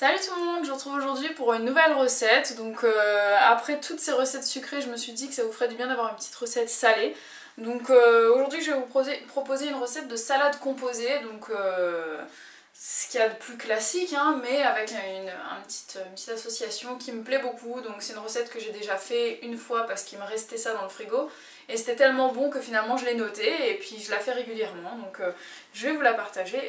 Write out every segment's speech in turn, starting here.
Salut tout le monde, je vous retrouve aujourd'hui pour une nouvelle recette. Donc après toutes ces recettes sucrées, je me suis dit que ça vous ferait du bien d'avoir une petite recette salée. Donc aujourd'hui je vais vous proposer une recette de salade composée. Donc ce qu'il y a de plus classique, hein, mais avec une petite association qui me plaît beaucoup. Donc c'est une recette que j'ai déjà fait une fois parce qu'il me restait ça dans le frigo. Et c'était tellement bon que finalement je l'ai noté et puis je la fais régulièrement. Donc je vais vous la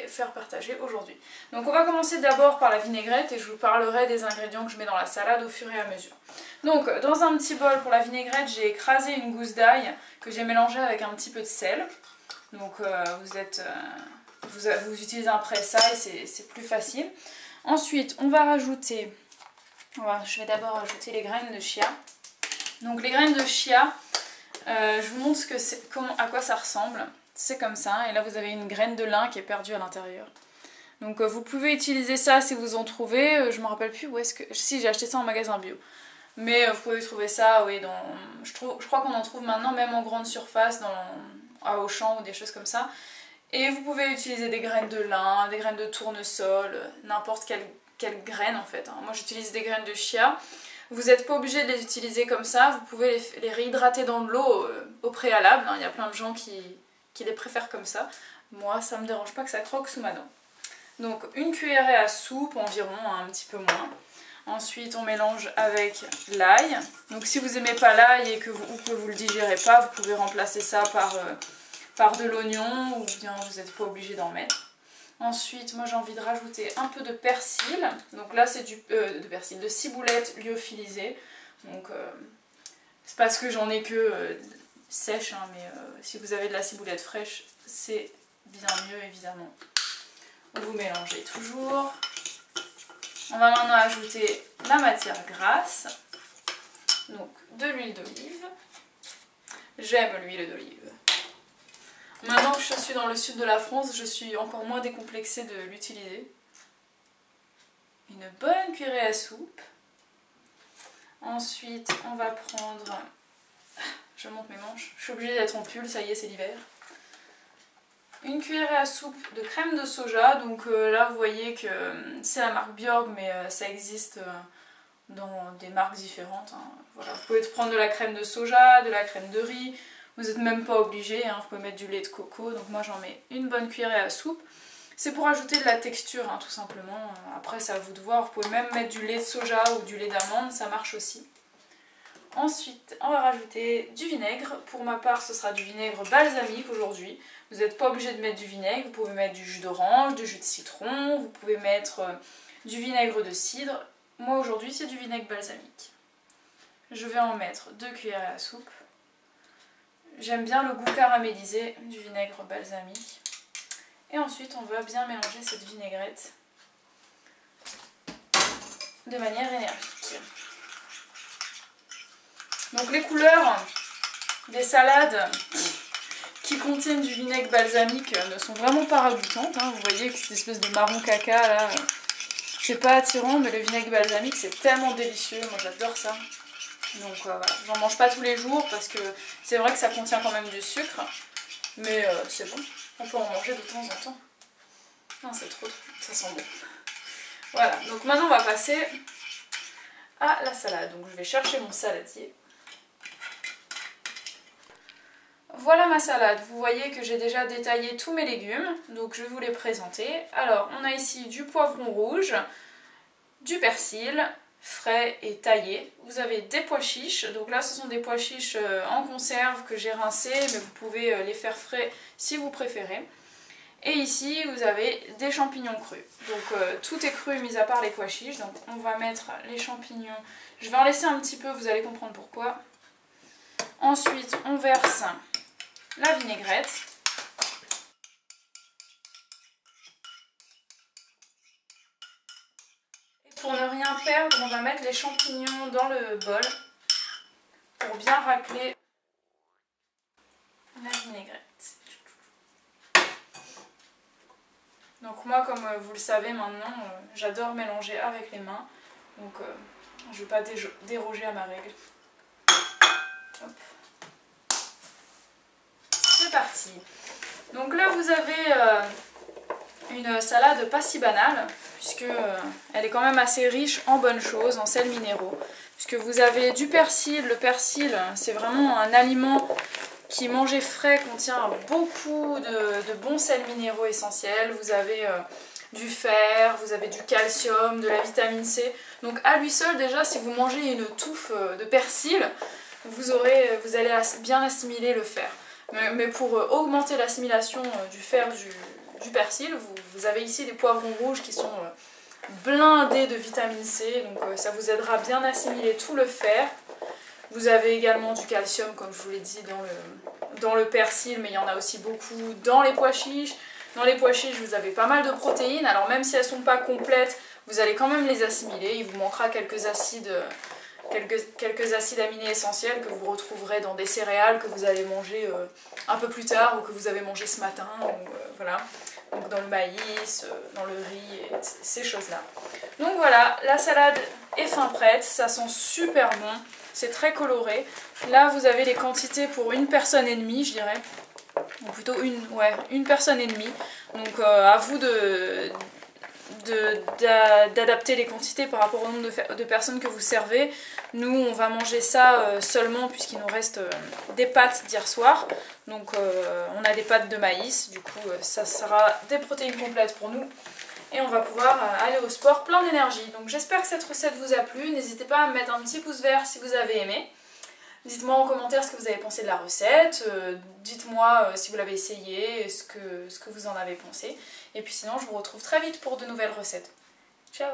faire partager aujourd'hui. Donc on va commencer d'abord par la vinaigrette et je vous parlerai des ingrédients que je mets dans la salade au fur et à mesure. Donc dans un petit bol pour la vinaigrette, j'ai écrasé une gousse d'ail que j'ai mélangée avec un petit peu de sel. Donc vous utilisez un presse ail, c'est plus facile. Ensuite on va rajouter, je vais d'abord ajouter les graines de chia. Donc les graines de chia, je vous montre à quoi ça ressemble. C'est comme ça, et là vous avez une graine de lin qui est perdue à l'intérieur. Donc vous pouvez utiliser ça si vous en trouvez. Je me rappelle plus où est-ce que... Si, j'ai acheté ça en magasin bio. Mais vous pouvez trouver ça, oui, je crois qu'on en trouve maintenant même en grande surface, à Auchan ou des choses comme ça. Et vous pouvez utiliser des graines de lin, des graines de tournesol, n'importe quelle graine en fait. Moi j'utilise des graines de chia. Vous n'êtes pas obligé de les utiliser comme ça, vous pouvez les réhydrater dans de l'eau au préalable. Il y a plein de gens qui les préfèrent comme ça. Moi ça me dérange pas que ça croque sous ma dent. Donc une cuillerée à soupe environ, un petit peu moins. Ensuite on mélange avec l'ail. Donc si vous n'aimez pas l'ail et que vous le digérez pas, vous pouvez remplacer ça par de l'oignon ou bien vous n'êtes pas obligé d'en mettre. Ensuite, moi j'ai envie de rajouter un peu de persil. Donc là c'est de ciboulette lyophilisée. Donc c'est parce que j'en ai que sèche, hein, mais si vous avez de la ciboulette fraîche, c'est bien mieux évidemment. Vous mélangez toujours. On va maintenant ajouter la matière grasse. Donc de l'huile d'olive. J'aime l'huile d'olive. Maintenant que je suis dans le sud de la France, je suis encore moins décomplexée de l'utiliser. Une bonne cuillerée à soupe. Ensuite, on va prendre... Je monte mes manches. Je suis obligée d'être en pull, ça y est, c'est l'hiver. Une cuillerée à soupe de crème de soja. Donc là, vous voyez que c'est la marque Bjorg, mais ça existe dans des marques différentes. Hein. Voilà. Vous pouvez prendre de la crème de soja, de la crème de riz. Vous n'êtes même pas obligé, hein, vous pouvez mettre du lait de coco, donc moi j'en mets une bonne cuillerée à soupe. C'est pour ajouter de la texture, hein, tout simplement. Après c'est à vous de voir, vous pouvez même mettre du lait de soja ou du lait d'amande, ça marche aussi. Ensuite on va rajouter du vinaigre. Pour ma part ce sera du vinaigre balsamique aujourd'hui. Vous n'êtes pas obligé de mettre du vinaigre, vous pouvez mettre du jus d'orange, du jus de citron, vous pouvez mettre du vinaigre de cidre. Moi aujourd'hui c'est du vinaigre balsamique. Je vais en mettre 2 cuillerées à soupe. J'aime bien le goût caramélisé du vinaigre balsamique. Et ensuite on va bien mélanger cette vinaigrette de manière énergique. Donc les couleurs des salades qui contiennent du vinaigre balsamique ne sont vraiment pas ragoûtantes. Hein. Vous voyez que cette espèce de marron caca là, c'est pas attirant, mais le vinaigre balsamique c'est tellement délicieux, moi j'adore ça. Donc voilà, j'en mange pas tous les jours parce que c'est vrai que ça contient quand même du sucre, mais c'est bon, on peut en manger de temps en temps. Non, c'est trop, ça sent bon. Voilà, donc maintenant on va passer à la salade. Donc je vais chercher mon saladier. Voilà ma salade, vous voyez que j'ai déjà détaillé tous mes légumes, donc je vais vous les présenter. Alors on a ici du poivron rouge, du persil, frais et taillés. Vous avez des pois chiches, donc là ce sont des pois chiches en conserve que j'ai rincés, mais vous pouvez les faire frais si vous préférez. Et ici vous avez des champignons crus, donc tout est cru mis à part les pois chiches. Donc on va mettre les champignons, je vais en laisser un petit peu, vous allez comprendre pourquoi. Ensuite on verse la vinaigrette. Pour ne rien perdre, on va mettre les champignons dans le bol pour bien racler la vinaigrette. Donc moi, comme vous le savez maintenant, j'adore mélanger avec les mains, donc je ne vais pas déroger à ma règle. Hop. C'est parti. Donc là vous avez une salade pas si banale, puisque elle est quand même assez riche en bonnes choses, en sels minéraux. Puisque vous avez du persil. Le persil, c'est vraiment un aliment qui, mangé frais, contient beaucoup de bons sels minéraux essentiels. Vous avez du fer, vous avez du calcium, de la vitamine C. Donc à lui seul, déjà, si vous mangez une touffe de persil, vous allez bien assimiler le fer. Mais pour augmenter l'assimilation du fer du persil, vous avez ici des poivrons rouges qui sont blindés de vitamine C, donc ça vous aidera bien à assimiler tout le fer. Vous avez également du calcium, comme je vous l'ai dit, dans le persil, mais il y en a aussi beaucoup dans les pois chiches. Dans les pois chiches, vous avez pas mal de protéines, alors même si elles ne sont pas complètes, vous allez quand même les assimiler. Il vous manquera quelques acides aminés essentiels que vous retrouverez dans des céréales que vous allez manger un peu plus tard ou que vous avez mangé ce matin, voilà. Donc dans le maïs, dans le riz, et ces choses-là. Donc voilà, la salade est fin prête, ça sent super bon, c'est très coloré. Là vous avez les quantités pour une personne et demie, je dirais, ou plutôt une personne et demie. Donc à vous d'adapter les quantités par rapport au nombre de personnes que vous servez. Nous on va manger ça seulement puisqu'il nous reste des pâtes d'hier soir, donc on a des pâtes de maïs, du coup ça sera des protéines complètes pour nous et on va pouvoir aller au sport plein d'énergie. Donc j'espère que cette recette vous a plu, n'hésitez pas à me mettre un petit pouce vert si vous avez aimé. Dites-moi en commentaire ce que vous avez pensé de la recette, dites-moi si vous l'avez essayé, ce que vous en avez pensé. Et puis sinon, je vous retrouve très vite pour de nouvelles recettes. Ciao!